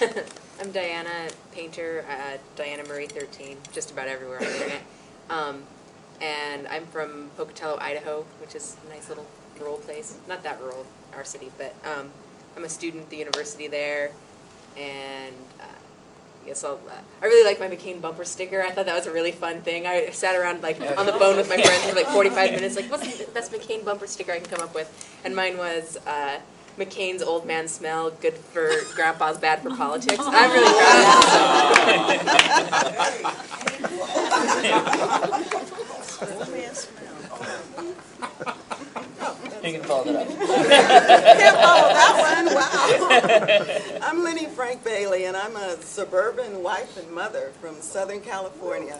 I'm Dianna Painter, Dianna Marie 13, just about everywhere on the internet. And I'm from Pocatello, Idaho, which is a nice little rural place. Not that rural, our city, but I'm a student at the university there. And I really like my McCain bumper sticker. I thought that was a really fun thing. I sat around like on the phone with my friends for like 45 minutes, like, what's the best McCain bumper sticker I can come up with? And mine was McCain's old man smell, good for grandpa's, bad for politics. And I'm really proud of that. You can follow that up. Can't follow that one. Wow. I'm Lenny Bailey, and I'm a suburban wife and mother from Southern California.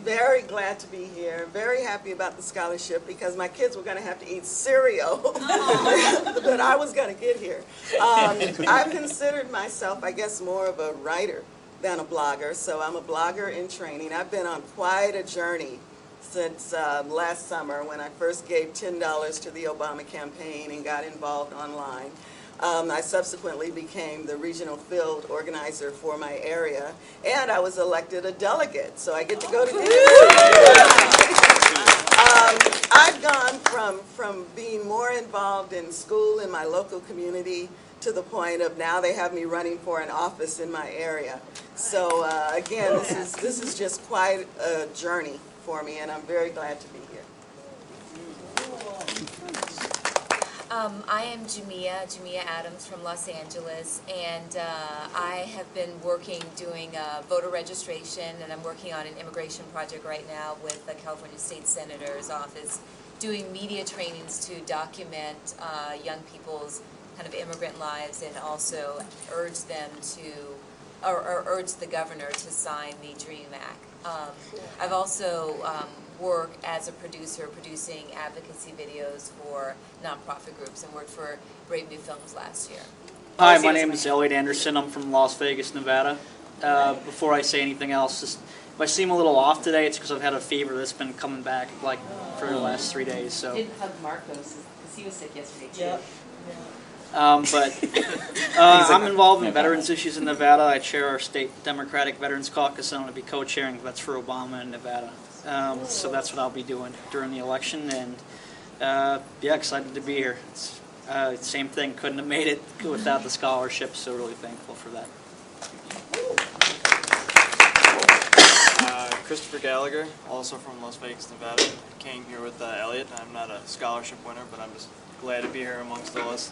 Very glad to be here. Very happy about the scholarship because my kids were going to have to eat cereal that I was going to get here. I've considered myself, I guess, more of a writer than a blogger. So I'm a blogger in training. I've been on quite a journey since last summer when I first gave $10 to the Obama campaign and got involved online. I subsequently became the regional field organizer for my area, and I was elected a delegate, so I get to go to I've gone from being more involved in school in my local community to the point of now they have me running for an office in my area. So again, this is just quite a journey for me, and I'm very glad to be here. I am Jamia Adams from Los Angeles, and I have been working doing voter registration, and I'm working on an immigration project right now with the California State Senator's office, doing media trainings to document young people's kind of immigrant lives and also urge them to, or urge the governor to sign the DREAM Act. I've also work as a producer, producing advocacy videos for nonprofit groups, and worked for Brave New Films last year. Hi, my name is Elliott Anderson. I'm from Las Vegas, Nevada. Before I say anything else, if I seem a little off today, it's because I've had a fever that's been coming back like for the last 3 days. So. I did hug Marcos because he was sick yesterday too. Yep. I'm involved in veterans issues in Nevada. I chair our state Democratic Veterans Caucus, and I'm going to be co-chairing Vets for Obama in Nevada. So that's what I'll be doing during the election, and yeah, excited to be here. It's, same thing, couldn't have made it without the scholarship, so really thankful for that. Christopher Gallagher, also from Las Vegas, Nevada. Came here with Elliott. I'm not a scholarship winner, but I'm just glad to be here amongst all us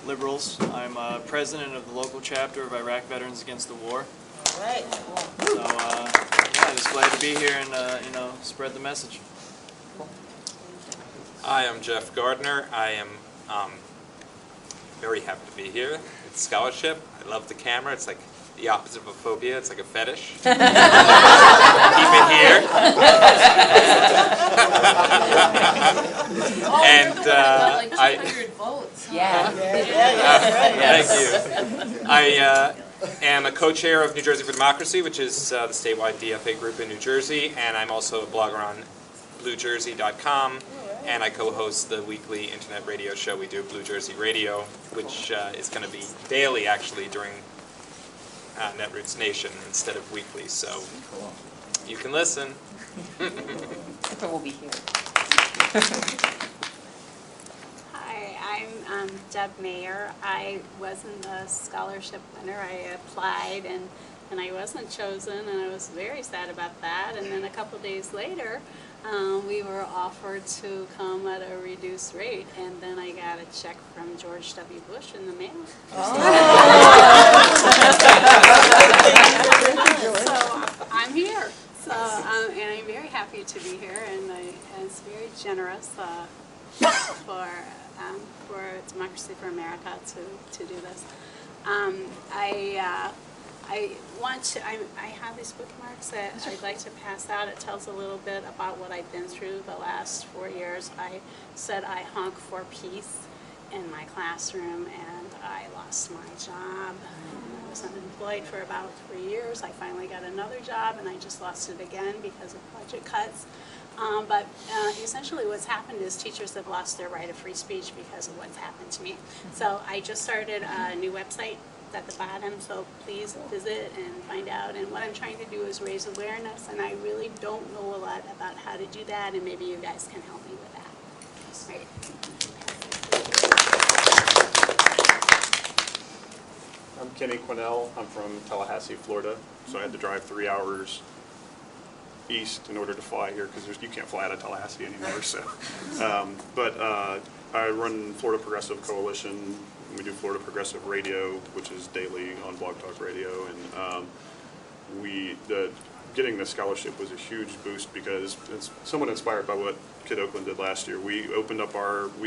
liberals. I'm president of the local chapter of Iraq Veterans Against the War. All right. So yeah, just glad to be here and you know, spread the message. Hi, I'm Jeff Gardner. I am very happy to be here. It's scholarship. I love the camera. It's like the opposite of a phobia. It's like a fetish. Keep it here. And like 200 votes. Yeah. Thank you. I am a co-chair of New Jersey for Democracy, which is the statewide DFA group in New Jersey, and I'm also a blogger on BlueJersey.com, and I co-host the weekly internet radio show we do, Blue Jersey Radio, which is going to be daily, actually, during Netroots Nation instead of weekly, so you can listen. That's what we'll be here. Hi, I'm Deb Mayer. I wasn't a scholarship winner. I applied and I wasn't chosen, and I was very sad about that. And then a couple days later, we were offered to come at a reduced rate, and then I got a check from George W. Bush in the mail. So I'm here. So and I'm very happy to be here, and it's very generous for Democracy for America to do this. I have these bookmarks that I'd like to pass out. It tells a little bit about what I've been through the last 4 years. I said I honk for peace in my classroom, and I lost my job. I was unemployed for about 3 years. I finally got another job, and I just lost it again because of budget cuts. But essentially what's happened is teachers have lost their right of free speech because of what's happened to me. So I just started a new website It's at the bottom, so please visit and find out. And what I'm trying to do is raise awareness, and I really don't know a lot about how to do that, and maybe you guys can help me with that. Right. I'm Kenny Quinnell. I'm from Tallahassee, Florida, so I had to drive 3 hours east in order to fly here because you can't fly out of Tallahassee anymore. So, I run Florida Progressive Coalition. We do Florida Progressive Radio, which is daily on Blog Talk Radio, and getting the scholarship was a huge boost because it's somewhat inspired by what Kid Oakland did last year. We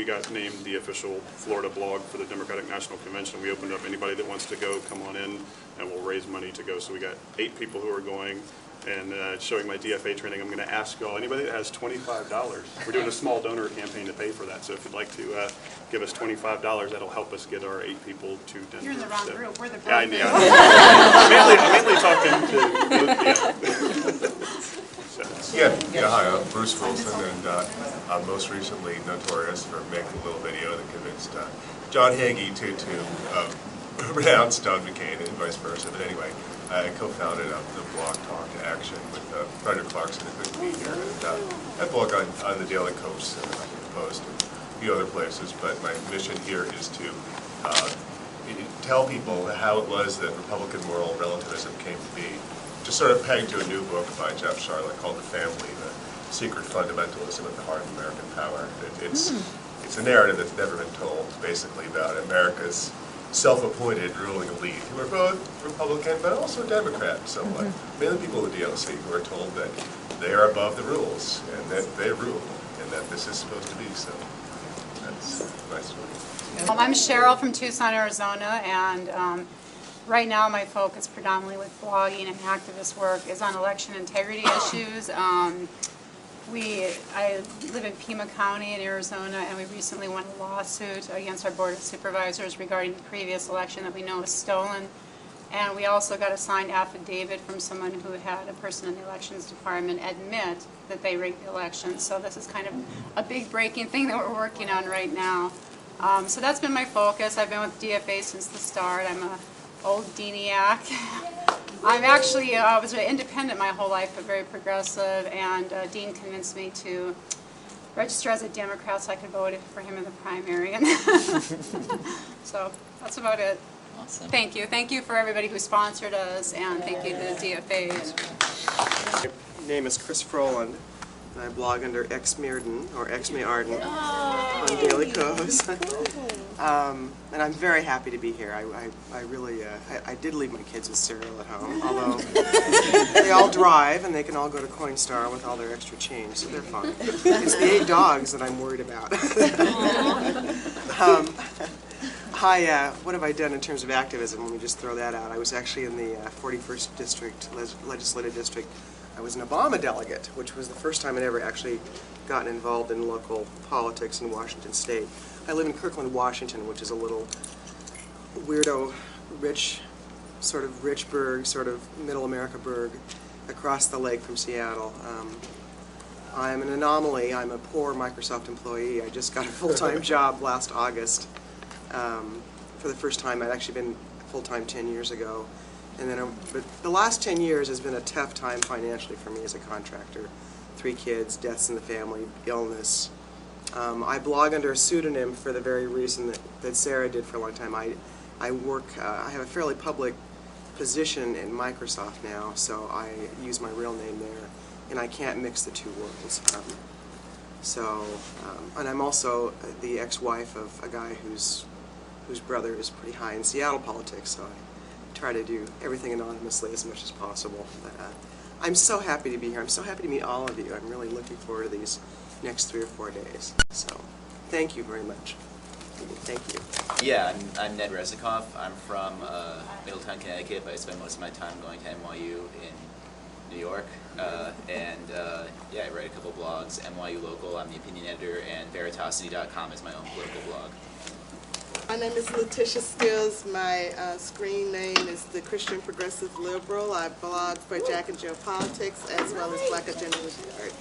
got named the official Florida blog for the Democratic National Convention. We opened up anybody that wants to go, come on in, and we'll raise money to go. So we got 8 people who are going, and showing my DFA training, I'm going to ask y'all, anybody that has $25, we're doing a small donor campaign to pay for that, so if you'd like to give us $25, that'll help us get our 8 people to Denver. You're in the wrong group. We're the Yeah, group. I'm mainly talking to Hi, I'm Bruce Wilson, and I'm most recently notorious for making a little video that convinced John Hagee to renounce Don McCain and vice versa. But anyway, I co-founded the Blog Talk Action with Frederick Clarkson, who couldn't be here. And I blog on the Daily Coast and the Post and a few other places, but my mission here is to tell people how it was that Republican moral relativism came to be. Just sort of pegged to a new book by Jeff Charlotte called The Family, The Secret Fundamentalism at the Heart of American Power. It's a narrative that's never been told, basically, about America's self-appointed ruling elite, who are both Republican but also Democrat somewhat. Mainly people of the DLC who are told that they are above the rules and that they rule and that this is supposed to be so. That's my story. I'm Cheryl from Tucson, Arizona, and right now my focus predominantly with blogging and activist work is on election integrity issues. I live in Pima County in Arizona, and we recently won a lawsuit against our Board of Supervisors regarding the previous election that we know was stolen. And we also got a signed affidavit from someone who had a person in the elections department admit that they rigged the election. So this is kind of a big breaking thing that we're working on right now. So that's been my focus. I've been with DFA since the start. I'm an old Deaniac. I'm actually, I was independent my whole life, but very progressive, and Dean convinced me to register as a Democrat so I could vote for him in the primary. So that's about it. Awesome. Thank you. Thank you for everybody who sponsored us, and thank you to the DFA. My name is Chris Froland, and I blog under Xmearden, or Xmearden, on Daily Coast. And I'm very happy to be here. I really, I did leave my kids with cereal at home, although they all drive and they can all go to Coinstar with all their extra change, so they're fine. It's the 8 dogs that I'm worried about. What have I done in terms of activism? Let me just throw that out. I was actually in the 41st District, Legislative District. I was an Obama delegate, which was the first time I'd ever actually gotten involved in local politics in Washington State. I live in Kirkland, Washington, which is a little weirdo, rich, sort of rich burg, sort of middle America burg, across the lake from Seattle. I'm an anomaly. I'm a poor Microsoft employee. I just got a full-time job last August. For the first time. I'd actually been full-time 10 years ago. And then, but the last 10 years has been a tough time financially for me as a contractor. 3 kids, deaths in the family, illness. I blog under a pseudonym for the very reason that Sarah did for a long time. I work, I have a fairly public position in Microsoft now, so I use my real name there, and I can't mix the two worlds. And I'm also the ex-wife of a guy whose brother is pretty high in Seattle politics, so I try to do everything anonymously as much as possible. But I'm so happy to be here. I'm so happy to meet all of you. I'm really looking forward to these next 3 or 4 days. So, thank you very much. Thank you. Yeah, I'm Ned Rezikoff. I'm from Middletown, Connecticut, but I spend most of my time going to NYU in New York. Yeah, I write a couple blogs. NYU Local, I'm the opinion editor, and Veritosity.com is my own political blog. My name is Letitia Stills. My screen name is The Christian Progressive Liberal. I blog for Jack and Jill Politics as well as Black Agenda Report.